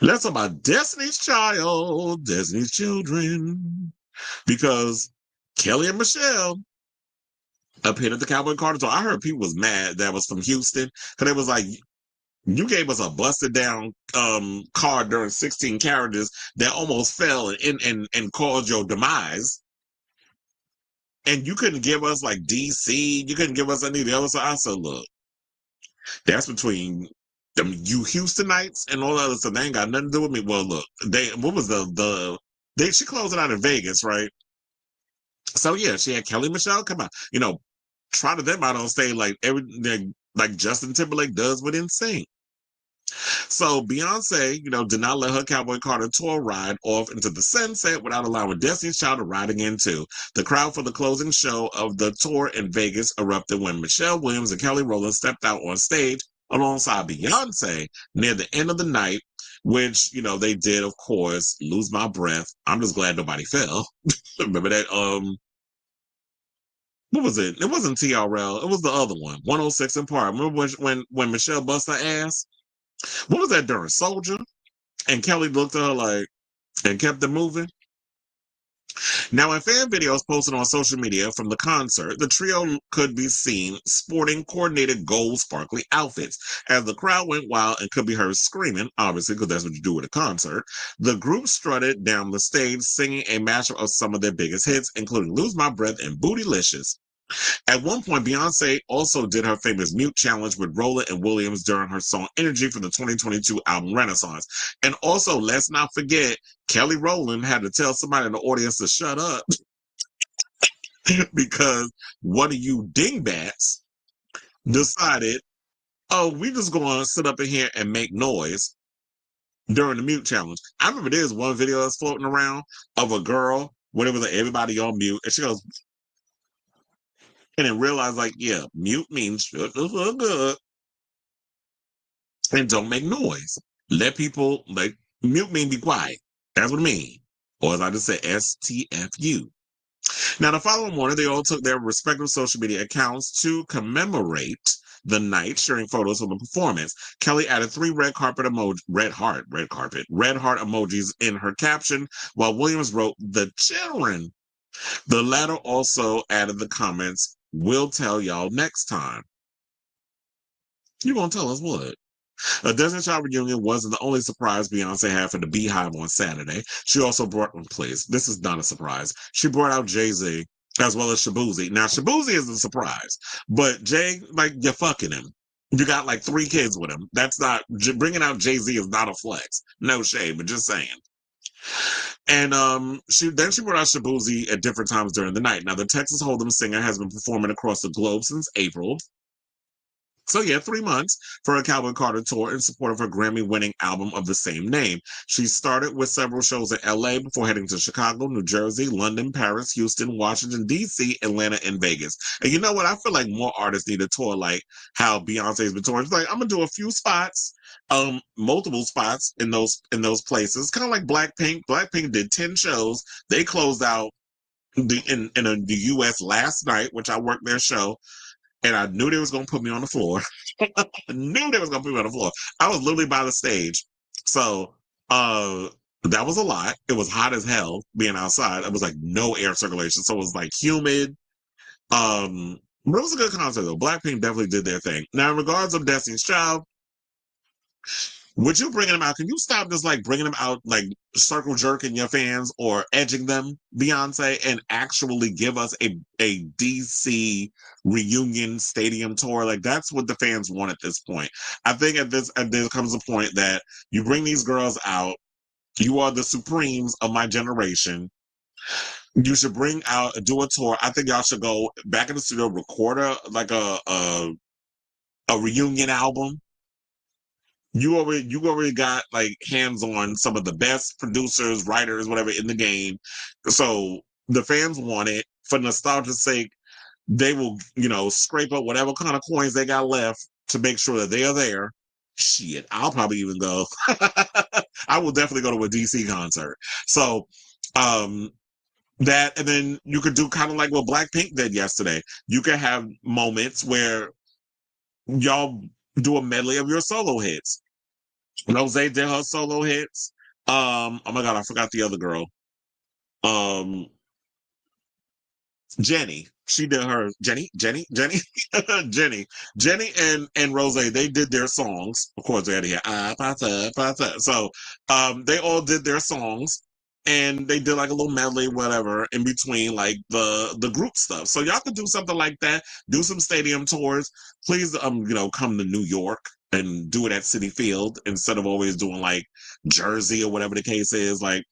Let's talk about Destiny's Child, Destiny's Children, because Kelly and Michelle appeared at the Cowboy Carter tour. I heard people was mad that was from Houston because they was like, you gave us a busted down car during 16 carriages that almost fell and caused your demise. And you couldn't give us like DC, you couldn't give us any of the other. So I said, look, that's between them, you Houstonites and all the other stuff. They ain't got nothing to do with me. Well, look, what was she closed it out in Vegas, right? So yeah, she had Kelly Michelle come out, trotted them out on stage like Justin Timberlake does with NSYNC. So Beyonce, did not let her Cowboy Carter tour ride off into the sunset without allowing Destiny's Child to ride again too. The crowd for the closing show of the tour in Vegas erupted when Michelle Williams and Kelly Rowland stepped out on stage alongside Beyonce near the end of the night, which, they did, of course, lose my breath. I'm just glad nobody fell. Remember that, what was it? It wasn't TRL. It was the other one, 106 in Park. Remember when Michelle bust her ass? What was that during Soldier? And Kelly looked at her like, and kept it moving. Now, in fan videos posted on social media from the concert, the trio could be seen sporting coordinated gold sparkly outfits. As the crowd went wild and could be heard screaming, obviously, because that's what you do at a concert, the group strutted down the stage singing a mashup of some of their biggest hits, including Lose My Breath and Bootylicious. At one point, Beyonce also did her famous mute challenge with Rowland and Williams during her song Energy for the 2022 album Renaissance. And also, let's not forget, Kelly Rowland had to tell somebody in the audience to shut up because one of you dingbats decided, oh, we just going to sit up in here and make noise during the mute challenge. I remember there's one video that's floating around of a girl when it was like everybody on mute, and she goes, and then realized, like, yeah, mute means shut the fuck up and don't make noise. Let people, like, mute mean be quiet. That's what it means. Or as I just said, STFU. Now, the following morning, they all took their respective social media accounts to commemorate the night, sharing photos of the performance. Kelly added 3 red heart emojis in her caption, while Williams wrote, "The children." The latter also added the comments, "We'll tell y'all next time." You gonna tell us what? A Destiny's Child reunion wasn't the only surprise Beyonce had for the Beehive on Saturday. She also brought, please, this is not a surprise. She brought out Jay-Z as well as Shabuzi. Now, Shabuzi is a surprise, but Jay, like, you're fucking him. You got like 3 kids with him. That's not, bringing out Jay-Z is not a flex. No shade, but just saying. And she brought out Shabuzi at different times during the night. Now, the Texas Hold'em singer has been performing across the globe since April. So yeah, 3 months for a Cowboy Carter tour in support of her Grammy-winning album of the same name. She started with several shows in LA before heading to Chicago, New Jersey, London, Paris, Houston, Washington, DC, Atlanta, and Vegas. And you know what? I feel like more artists need a tour like how Beyonce's been touring. She's like, I'm gonna do a few spots, multiple spots in those places. Kind of like Blackpink. Blackpink did 10 shows. They closed out in the US last night, which I worked their show. And I knew they was going to put me on the floor. I knew they was going to put me on the floor. I was literally by the stage. So that was a lot. It was hot as hell being outside. It was like no air circulation. So it was like humid. But it was a good concert though. Blackpink definitely did their thing. Now, in regards of Destiny's Child, would you bringing them out? Can you stop just like bringing them out, like circle jerking your fans or edging them, Beyonce, and actually give us a DC reunion stadium tour? Like that's what the fans want at this point. I think there comes a point that you bring these girls out. You are the supremes of my generation. You should do a tour. I think y'all should go back in the studio, record a reunion album. You already got like hands on some of the best producers, writers, whatever in the game. So the fans want it. For nostalgia's sake, they will, scrape up whatever kind of coins they got left to make sure that they are there. Shit, I'll probably even go. I will definitely go to a DC concert. So that, and then you could do kind of like what Blackpink did yesterday. You could have moments where y'all do a medley of your solo hits. Rose did her solo hits. Oh my god, I forgot the other girl. Um, Jenny. She did her Jenny, Jenny, and Rose. They did their songs. Of course, they had to hear pata, pata. So, they all did their songs, and they did like a little medley, whatever, in between like the group stuff. So y'all could do something like that. Do some stadium tours. Please, come to New York and do it at Citi Field instead of always doing like Jersey or whatever the case is. Like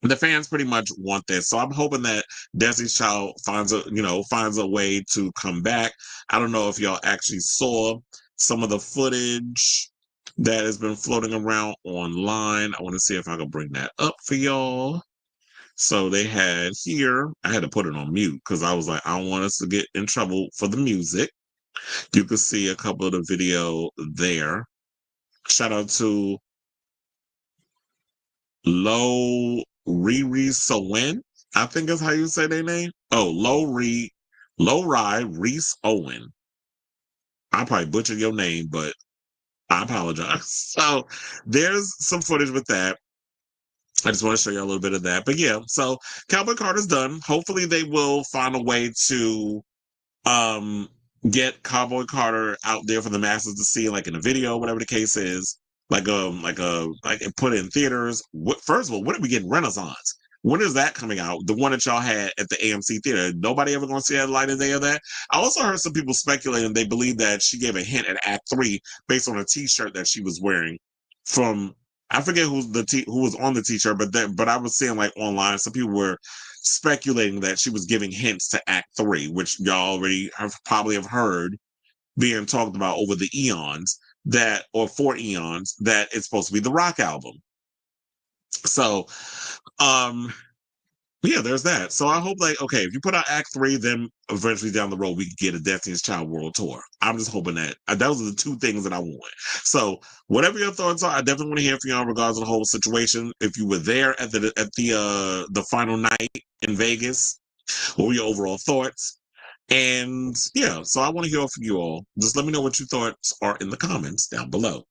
the fans pretty much want this. So I'm hoping that Destiny's Child finds a way to come back. I don't know if y'all actually saw some of the footage that has been floating around online. I want to see if I can bring that up for y'all. So they had here, I had to put it on mute because I was like, I don't want us to get in trouble for the music. You can see a couple of the video there. Shout out to Low Riri Sowen, I think is how you say their name. Oh, Low Rai Reese Owen. I probably butchered your name, but I apologize. So there's some footage with that. I just want to show you a little bit of that. But yeah, so Cowboy Carter's done. Hopefully they will find a way to um get Cowboy Carter out there for the masses to see, like in a video, whatever the case is, like put in theaters. First of all, when are we getting Renaissance? When is that coming out? The one that y'all had at the AMC theater. Nobody ever gonna see that light of day of that. I also heard some people speculating they believe that she gave a hint at Act 3 based on a T-shirt that she was wearing from, I forget who was on the T-shirt, but I was seeing like online some people were speculating that she was giving hints to Act 3, which y'all already probably have heard being talked about over the eons or 4 eons that it's supposed to be the rock album. So, um, yeah, there's that. So I hope okay, if you put out Act 3, then eventually down the road we can get a Destiny's Child World Tour. I'm just hoping that those are the two things that I want. So whatever your thoughts are, I definitely want to hear from you in regards to the whole situation. If you were there at the final night in Vegas, what were your overall thoughts? And yeah, so I want to hear from you all. Just let me know what your thoughts are in the comments down below.